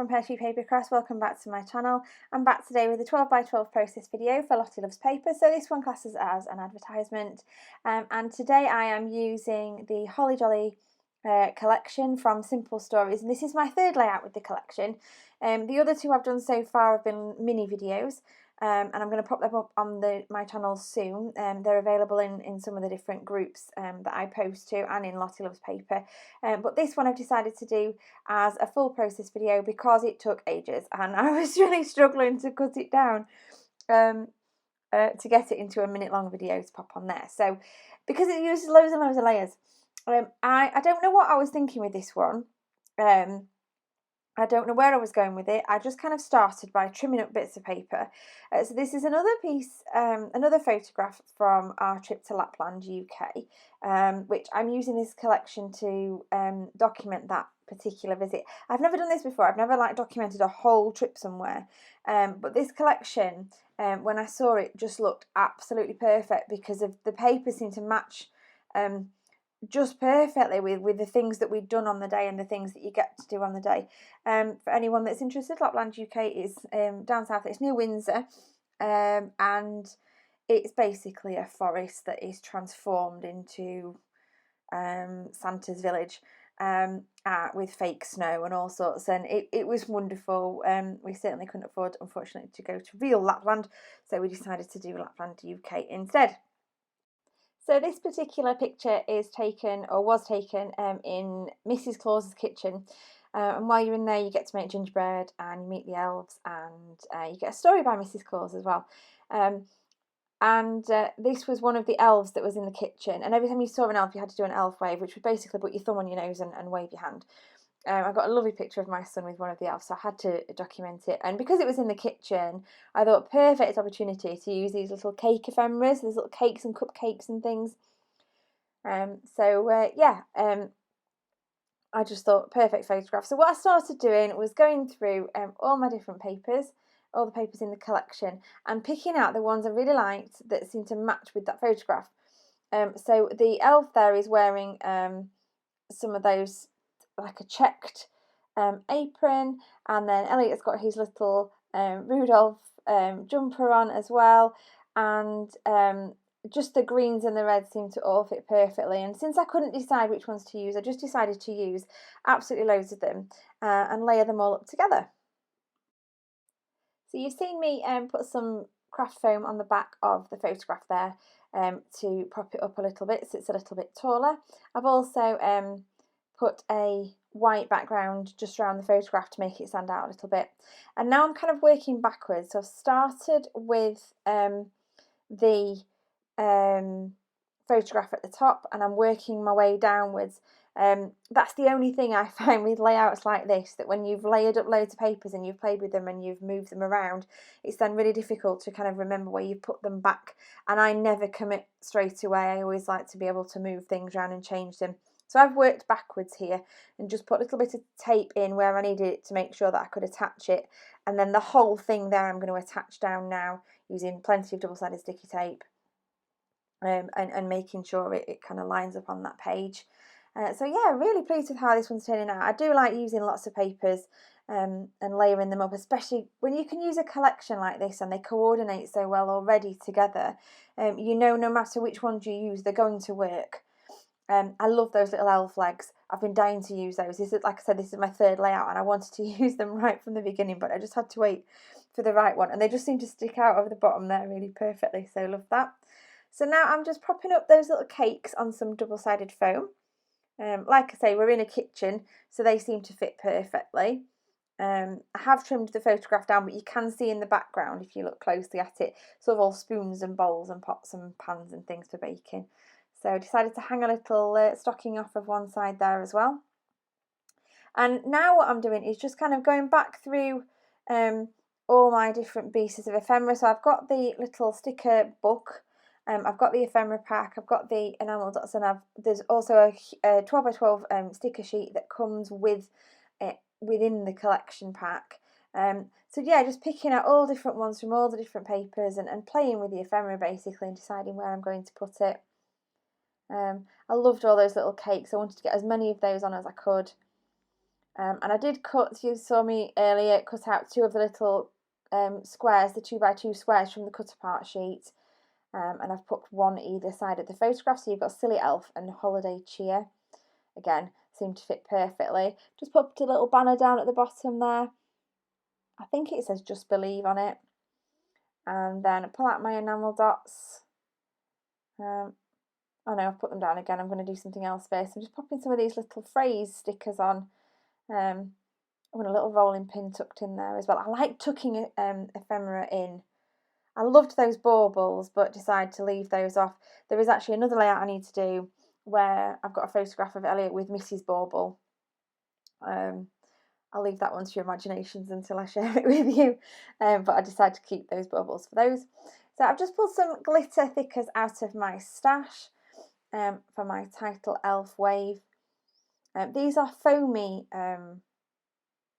from Lottie Papercraft. Welcome back to my channel. I'm back today with a 12 by 12 process video for Lottie Loves Paper. So this one classes as an advertisement, and today I am using the Holly Jolly collection from Simple Stories, and this is my third layout with the collection. The other two I've done so far have been mini videos, and I'm going to pop them up on my channel soon. They're available in some of the different groups that I post to, and in Lottie Loves Paper. But this one I've decided to do as a full process video because it took ages and I was really struggling to cut it down to get it into a minute-long video to pop on there. So because it uses loads and loads of layers, I don't know what I was thinking with this one. I don't know where I was going with it. I just kind of started by trimming up bits of paper. So this is another piece, another photograph from our trip to Lapland UK, which I'm using this collection to document that particular visit. I've never done this before. I've never documented a whole trip somewhere. But this collection, when I saw it, just looked absolutely perfect because of the paper seemed to match just perfectly with the things that we'd done on the day and the things that you get to do on the day. For anyone that's interested, Lapland UK is down south. It's near Windsor, and it's basically a forest that is transformed into Santa's village, with fake snow and all sorts, and it was wonderful. We certainly couldn't afford, unfortunately, to go to real Lapland, so we decided to do Lapland UK instead. So this particular picture is taken, or was taken, in Mrs. Claus's kitchen. And while you're in there, you get to make gingerbread and you meet the elves, and you get a story by Mrs. Claus as well. This was one of the elves that was in the kitchen. And every time you saw an elf, you had to do an elf wave, which would basically put your thumb on your nose and wave your hand. I got a lovely picture of my son with one of the elves, so I had to document it. And because it was in the kitchen, I thought perfect opportunity to use these little cake ephemeras, these little cakes and cupcakes and things. I just thought perfect photograph. So what I started doing was going through all my different papers, all the papers in the collection, and picking out the ones I really liked that seemed to match with that photograph. So the elf there is wearing some of those, like a checked apron, and then Elliot's got his little Rudolph jumper on as well, and just the greens and the reds seem to all fit perfectly. And since I couldn't decide which ones to use, I just decided to use absolutely loads of them and layer them all up together. So you've seen me put some craft foam on the back of the photograph there to prop it up a little bit so it's a little bit taller. I've also put a white background just around the photograph to make it stand out a little bit. And now I'm kind of working backwards. So I've started with the photograph at the top, and I'm working my way downwards. That's the only thing I find with layouts like this, that when you've layered up loads of papers and you've played with them and you've moved them around, it's then really difficult to kind of remember where you've put them back. And I never commit straight away. I always like to be able to move things around and change them. So I've worked backwards here and just put a little bit of tape in where I needed it to make sure that I could attach it. And then the whole thing there I'm going to attach down now using plenty of double-sided sticky tape. And making sure it kind of lines up on that page. So yeah, really pleased with how this one's turning out. I do like using lots of papers and layering them up, especially when you can use a collection like this and they coordinate so well already together. You know, no matter which ones you use, they're going to work. I love those little elf legs. I've been dying to use those. This is, like I said, this is my third layout and I wanted to use them right from the beginning, but I just had to wait for the right one, and they just seem to stick out over the bottom there really perfectly, so love that. So now I'm just propping up those little cakes on some double-sided foam. Like I say, we're in a kitchen, so they seem to fit perfectly. I have trimmed the photograph down, but you can see in the background, if you look closely at it, sort of all spoons and bowls and pots and pans and things for baking. So I decided to hang a little stocking off of one side there as well. And now what I'm doing is just kind of going back through all my different pieces of ephemera. So I've got the little sticker book. I've got the ephemera pack, I've got the enamel dots, and there's also a 12 by 12 sticker sheet that comes with within the collection pack. So yeah, just picking out all different ones from all the different papers and playing with the ephemera basically and deciding where I'm going to put it. I loved all those little cakes. I wanted to get as many of those on as I could. And I did cut, you saw me earlier, cut out 2 of the little squares, the 2x2 squares from the cut apart sheet. And I've put one either side of the photograph, so you've got Silly Elf and Holiday Cheer. Again, seem to fit perfectly. Just popped a little banner down at the bottom there. I think it says Just Believe on it. And then pull out my enamel dots. Oh no, I've put them down again. I'm going to do something else first. I'm just popping some of these little phrase stickers on. I want a little rolling pin tucked in there as well. I like tucking ephemera in. I loved those baubles, but decided to leave those off. There is actually another layout I need to do where I've got a photograph of Elliot with Mrs. Bauble. I'll leave that one to your imaginations until I share it with you. But I decided to keep those baubles for those. So I've just pulled some glitter thickers out of my stash for my title Elf Wave. These are foamy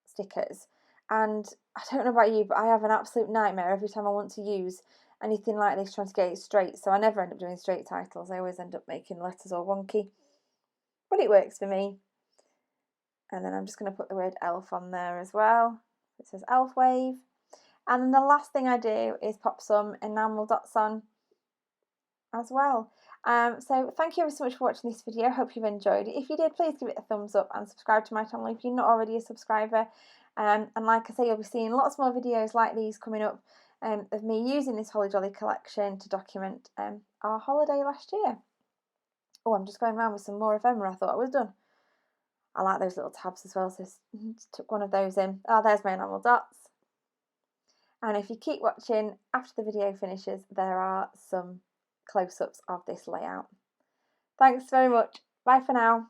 stickers, and I don't know about you, but I have an absolute nightmare every time I want to use anything like this trying to get it straight. So I never end up doing straight titles. I always end up making letters all wonky, but it works for me. And then I'm just going to put the word elf on there as well. It says Elf Wave. And then the last thing I do is pop some enamel dots on as well. So thank you ever so much for watching this video. I hope you've enjoyed it. If you did, please give it a thumbs up and subscribe to my channel if you're not already a subscriber. And like I say, you'll be seeing lots more videos like these coming up of me using this Holly Jolly collection to document our holiday last year. Oh, I'm just going around with some more ephemera. I thought I was done. I like those little tabs as well, so just took one of those in. Oh, there's my enamel dots. And if you keep watching, after the video finishes, there are some close-ups of this layout. Thanks very much. Bye for now.